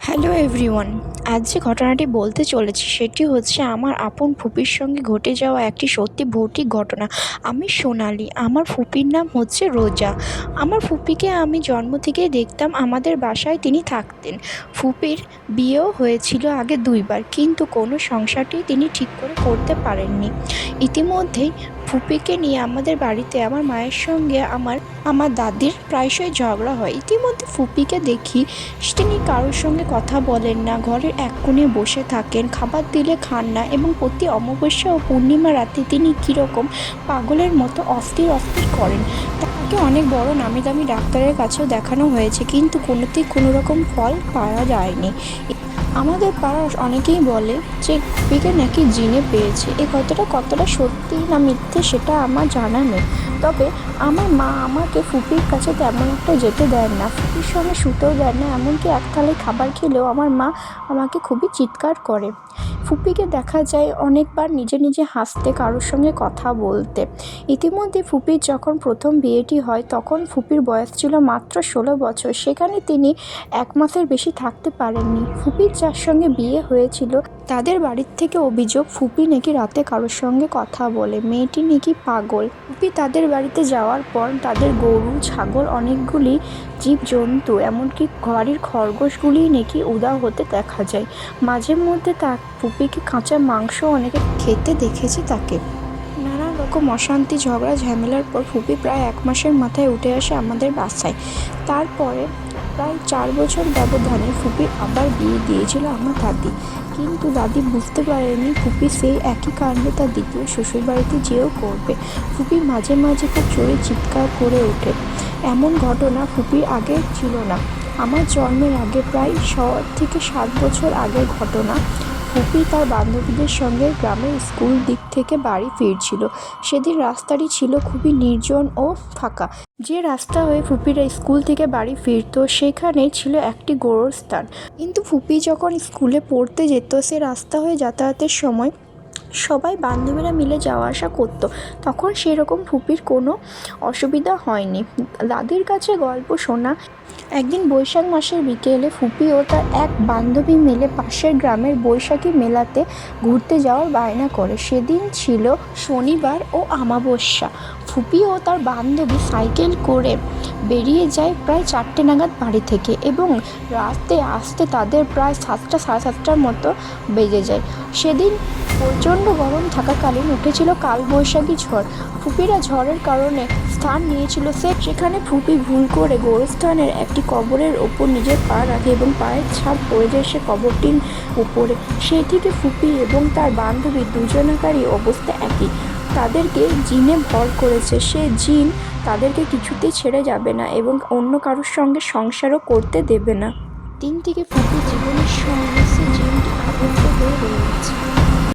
Hello everyone. আজ যে ঘটনাটি বলতে চলেছি সেটি হচ্ছে আমার আপন ফুপির সঙ্গে ঘটে যাওয়া একটি সত্যি ভৌতিক ঘটনা। আমি সোনালি, আমার ফুপির নাম হচ্ছে রোজা। আমার ফুপিকে আমি জন্ম থেকেই দেখতাম, আমাদের বাসায় তিনি থাকতেন। ফুপির বিয়েও হয়েছিল আগে ২ বার, কিন্তু কোনো সংসারটি তিনি ঠিক করে করতে পারেননি। ইতিমধ্যেই ফুপিকে নিয়ে আমাদের বাড়িতে আমার মায়ের সঙ্গে আমার দাদির প্রায়শই ঝগড়া হয়। ইতিমধ্যে ফুপিকে দেখি তিনি কারোর সঙ্গে কথা বলেন না, ঘরের এক কোণে বসে থাকেন, খাবার দিলে খান না এবং প্রতি অমাবস্যা ও পূর্ণিমা রাতে তিনি কীরকম পাগলের মতো অস্থির করেন। তাকে অনেক বড় নামি দামি ডাক্তারের কাছেও দেখানো হয়েছে, কিন্তু কোনোতেই কোনো রকম ফল পাওয়া যায়নি। আমাদের পাড়ার অনেকেই বলে যে ফুপিকে নাকি জিনে পেয়েছে। এই কথাটা কতটা সত্যি না মিথ্যে সেটা আমার জানা নেই, তবে আমার মা আমাকে ফুপির কাছে তেমন একটা যেতে দেন না, ফুপির সঙ্গে শুতেও দেন না, এমনকি এক থালি খাবার খেলেও আমার মা আমাকে খুবই চিৎকার করে। ফুপিকে দেখা যায় অনেকবার নিজে নিজে হাসতে, কারোর সঙ্গে কথা বলতে। ইতিমধ্যে ফুপির যখন প্রথম বিয়েটি হয় তখন ফুপির বয়স ছিল মাত্র ১৬ বছর। সেখানে তিনি ১ মাসের বেশি থাকতে পারেননি। ফুপির যার সঙ্গে বিয়ে হয়েছিল তাদের বাড়ির থেকে অভিযোগ ফুপি নাকি রাতে কারোর সঙ্গে কথা বলে, মেয়েটি নাকি পাগল। ফুপি তাদের বাড়িতে যাওয়ার পর তাদের গরু, ছাগল, অনেকগুলি জীবজন্তু, এমনকি বাড়ির খরগোশগুলি নাকি উধাও হতে দেখা যায়। মাঝে মধ্যে ফুপিকে কাঁচা মাংস অনেকে খেতে দেখেছে তাকে। নানা রকম অশান্তি, ঝগড়া, ঝামেলার পর ফুপি প্রায় ১ মাসের মাথায় উঠে আসে আমাদের বাসায়। তারপরে প্রায় ৪ বছর ব্যবধানে ফুপির আবার বিয়ে দিয়েছিল আমার দাদি, কিন্তু দাদি বুঝতে পারেনি ফুপি সেই একই কাণ্ড তার দ্বিতীয় শ্বশুরবাড়িতে যেও করবে। ফুপি মাঝে মাঝে খুব জোরে চিৎকার করে ওঠে। এমন ঘটনা ফুপির আগে ছিল না। আমার জন্মের আগে প্রায় ৬ থেকে ৭ বছর আগের ঘটনা। ফুপি তার বান্ধবীদের সঙ্গে গ্রামের স্কুল দিক থেকে বাড়ি ফিরছিল। সেদিন রাস্তাটি ছিল খুবই নির্জন ও ফাঁকা। যে রাস্তা হয়ে ফুপিরা স্কুল থেকে বাড়ি ফিরত সেখানে ছিল একটি গোরস্থান, কিন্তু ফুপি যখন স্কুলে পড়তে যেত সে রাস্তা হয়ে যাতায়াতের সময় সবাই বান্ধবীরা মিলে যাওয়া আসা করতো। তখন সেরকম ফুপির কোনো অসুবিধা হয়নি। দাদির কাছে গল্প শোনা, একদিন বৈশাখ মাসের বিকেলে ফুপি ও তার এক বান্ধবী মিলে পাশের গ্রামের বৈশাখী মেলাতে ঘুরতে যাওয়ার বায়না করে। সেদিন ছিল শনিবার ও আমাবস্যা। ফুপি ও তার বান্ধবী সাইকেল করে বেরিয়ে যায় প্রায় ৪টে নাগাদ বাড়ি থেকে, এবং রাতে আসতে তাদের প্রায় ৭টা, সাড়ে ৭টার মতো বেজে যায়। সেদিন প্রচণ্ড গরম থাকাকালীন উঠেছিল কালবৈশাখী ঝড়। ফুপিরা ঝড়ের কারণে স্থান নিয়েছিল সেখানে ফুপি ভুল করে গোরস্থানের একটি কবরের ওপর নিজের পা রাখে এবং পায়ের ছাপ পড়ে যায় সে কবরটির উপরে। সেই থেকে ফুপি এবং তার বান্ধবী দুজনাকারই অবস্থা একই, তাদেরকে জিনে ভর করেছে। সে জিন তাদেরকে কিছুতেই ছেড়ে যাবে না এবং অন্য কারোর সঙ্গে সংসারও করতে দেবে না। দিন থেকে ফুপির জীবনের সঙ্গে সে জিনটি আবদ্ধ হয়ে রয়েছে।